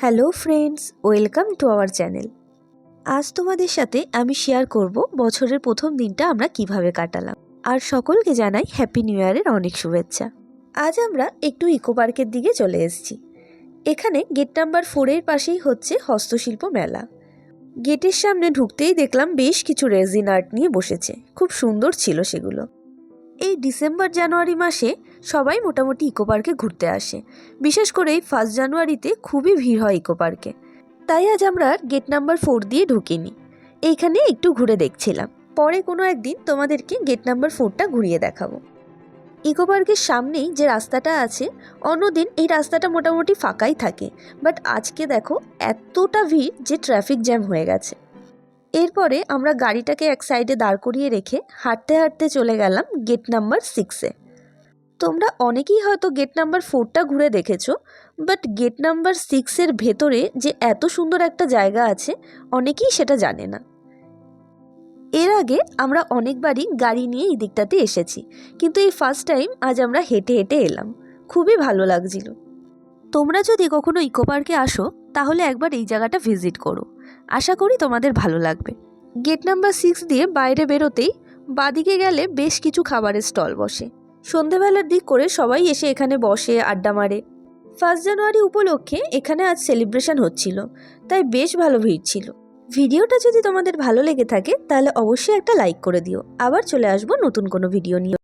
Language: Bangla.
Hello friends, welcome to our channel. আজ তোমাদের সাথে আমি শেয়ার করব বছরের প্রথম দিনটা আমরা কিভাবে কাটালাম। আর সকলকে জানাই হ্যাপি নিউ ইয়ারের অনেক শুভেচ্ছা। আজ আমরা একটু ইকো পার্কের দিকে চলে এসেছি। এখানে গেট নাম্বার 4-এর পাশেই হচ্ছে হস্তশিল্প মেলা। গেটের সামনে ঢুকতেই দেখলাম বেশ কিছু রেজিন আর্ট নিয়ে বসেছে, খুব সুন্দর ছিল সেগুলো। এই ডিসেম্বর জানুয়ারি মাসে সবাই মোটামুটি ইকো পার্কে ঘুরতে আসে। বিশেষ করে এই 1 জানুয়ারিতে খুবই ভিড় হয় ইকো পার্কে। তাই আজ আমরা গেট নাম্বার 4 দিয়ে ঢুকিনি, এইখানে একটু ঘুরে দেখছিলাম। পরে কোনো একদিন তোমাদেরকে গেট নাম্বার 4টা ঘুরিয়ে দেখাবো। ইকো পার্কের সামনেই যে রাস্তাটা আছে, অন্যদিন এই রাস্তাটা মোটামুটি ফাঁকাই থাকে, বাট আজকে দেখো এতটা ভিড় যে ট্রাফিক জ্যাম হয়ে গেছে। এরপরে আমরা গাড়িটাকে এক সাইডে দাঁড় করিয়ে রেখে হাঁটতে হাঁটতে চলে গেলাম গেট নাম্বার 6-এ। তোমরা অনেকেই হয়তো গেট নাম্বার 4টা ঘুরে দেখেছো, বাট গেট নাম্বার 6-এর ভেতরে যে এত সুন্দর একটা জায়গা আছে অনেকেই সেটা জানে না। এর আগে আমরা অনেকবারই গাড়ি নিয়ে এই দিকটাতে এসেছি, কিন্তু এই ফার্স্ট টাইম আজ আমরা হেঁটে হেঁটে এলাম। খুবই ভালো লাগছিল। তোমরা যদি কখনো ইকো পার্কে আসো তাহলে একবার এই জায়গাটা ভিজিট করো, আশা করি তোমাদের ভালো লাগবে। গেট নাম্বার 6 দিয়ে বাইরে বেরোতেই বাদিকে গেলে বেশ কিছু খাবারের স্টল বসে। সন্ধেবেলার দিক করে সবাই এসে এখানে বসে আড্ডা মারে। 1 জানুয়ারি উপলক্ষে এখানে আজ সেলিব্রেশন হচ্ছিল, তাই বেশ ভালো ভিড় ছিল। ভিডিওটা যদি তোমাদের ভালো লেগে থাকে তাহলে অবশ্যই একটা লাইক করে দিও। আবার চলে আসবো নতুন কোনো ভিডিও নিয়ে।